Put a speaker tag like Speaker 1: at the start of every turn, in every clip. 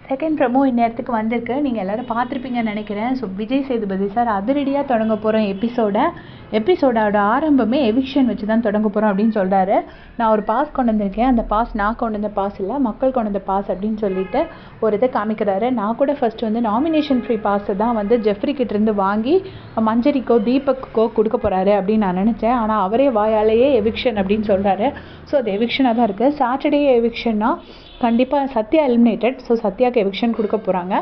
Speaker 1: Second promo இந்நேரத்துக்கு வந்திருக்கு. நீங்கள் எல்லோரும் பார்த்துருப்பீங்கன்னு நினைக்கிறேன். ஸோ விஜய் சேதுபதி சார் அதிரடியாக தொடங்க போகிறோம் எபிசோடோட ஆரம்பமே எவிக்ஷன் வச்சு தான் தொடங்க போகிறோம் அப்படின்னு சொல்கிறாரு. நான் ஒரு பாஸ் கொண்டு வந்திருக்கேன், அந்த பாஸ் நான் கொண்டு வந்த பாஸ் இல்லை, மக்கள் கொண்டு வந்த பாஸ் அப்படின்னு சொல்லிட்டு ஒரு இதை காமிக்கிறாரு. நான் கூட ஃபஸ்ட்டு வந்து நாமினேஷன் ஃப்ரீ பாஸை தான் வந்து ஜெஃப்ரி கிட்டேருந்து வாங்கி மஞ்சரிக்கோ தீபக்குக்கோ கொடுக்க போகிறாரு அப்படின்னு நான் நினச்சேன். ஆனால் அவரே வாயாலேயே எவிக்ஷன் அப்படின்னு சொல்கிறாரு. ஸோ அது எவிக்ஷனாக தான் இருக்குது. சாட்டர்டே எவிக்ஷன்னா கண்டிப்பாக சத்யா எலிமினேட்டட். ஸோ சத்யாவுக்கு எவிக்ஷன் கொடுக்க போகிறாங்க.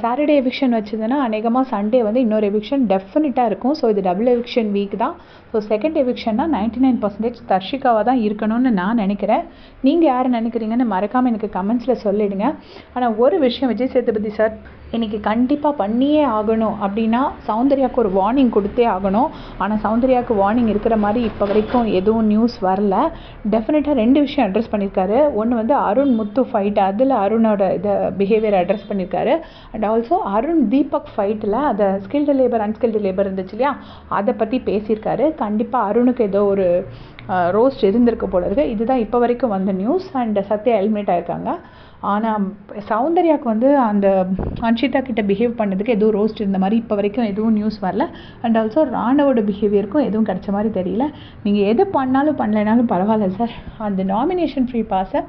Speaker 1: சாட்டர்டே எவிக்ஷன் வச்சதுன்னா அநேகமாக சண்டே வந்து இன்னொரு எவிக்ஷன் டெஃபினட்டாக இருக்கும். ஸோ இது டபுள் எவிக்ஷன் வீக் தான். ஸோ செகண்ட் எவிக்ஷன்னா 99% தர்ஷிகாவாக தான் இருக்கணும்னு நான் நினைக்கிறேன். நீங்கள் யார் நினைக்கிறீங்கன்னு மறக்காமல் எனக்கு கமெண்ட்ஸில் சொல்லிவிடுங்க. ஆனால் ஒரு விஷயம், விஜய் சேதுபதி சார் இன்றைக்கி கண்டிப்பாக பண்ணியே ஆகணும் அப்படின்னா சௌந்தர்யாவுக்கு ஒரு வார்னிங் கொடுத்தே ஆகணும். ஆனால் சௌந்தர்யாவுக்கு வார்னிங் இருக்கிற மாதிரி இப்போ வரைக்கும் எதுவும் நியூஸ் வரல. டெஃபினட்டாக 2 விஷயம் அட்ரஸ் பண்ணியிருக்காரு. ஒன்று வந்து அருண் முத்து ஃபைட், அதில் அருணோட இதை பிஹேவியர் அட்ரஸ் பண்ணியிருக்காரு. அண்ட் ஆல்சோ அருண் தீபக் ஃபைட்டில் அதை ஸ்கில்டு லேபர் அன்ஸ்கில்டு லேபர் இருந்துச்சு இல்லையா, அதை பற்றி பேசியிருக்காரு. கண்டிப்பாக அருணுக்கு ஏதோ ஒரு ரோஸ்ட் இருந்திருக்கு போல இருக்குது. இதுதான் இப்போ வரைக்கும் வந்த நியூஸ். அண்ட் சத்யா எலிமினேட் ஆகிருக்காங்க. ஆனால் சௌந்தர்யாவுக்கு வந்து அந்த அன்ஷிதா கிட்ட பிஹேவ் பண்ணதுக்கு எதுவும் ரோஸ்ட் இருந்த மாதிரி இப்போ வரைக்கும் எதுவும் நியூஸ் வரல. அண்ட் ஆல்சோ ராணவோட பிஹேவியருக்கும் எதுவும் கிடைச்ச மாதிரி தெரியல. நீங்கள் எது பண்ணாலும் பண்ணலைனாலும் பரவாயில்ல சார், அந்த நாமினேஷன் ஃப்ரீ பாஸை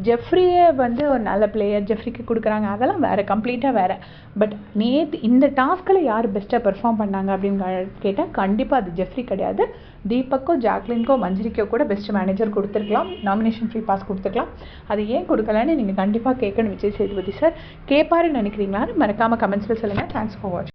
Speaker 1: ஜெஃப்ரியே வந்து ஒரு நல்ல பிளேயர் ஜெஃப்ரிக்கு கொடுக்குறாங்க, அதெல்லாம் வேறு, கம்ப்ளீட்டாக வேறு. பட் நேற்று இந்த டாஸ்கில் யார் பெஸ்ட்டாக பெர்ஃபார்ம் பண்ணாங்க அப்படின்னு கேட்டால் கண்டிப்பாக அது ஜெஃப்ரி கிடையாது. தீபக்கோ ஜாக்லின்கோ மஞ்சரிக்கோ கூட பெஸ்ட் மேனேஜர் கொடுத்துருக்கலாம், நாமினேஷன் ஃப்ரீ பாஸ் கொடுத்துருக்கலாம். அது ஏன் கொடுக்கலன்னு நீங்கள் கண்டிப்பாக கேட்கணும் விஜய் சேதுபதி சார். கேட்பாருன்னு நினைக்கிறீங்களான்னு மறக்காமல் கமெண்ட்ஸில் சொல்லுங்கள். தேங்க்ஸ் ஃபார் வாட்சிங்.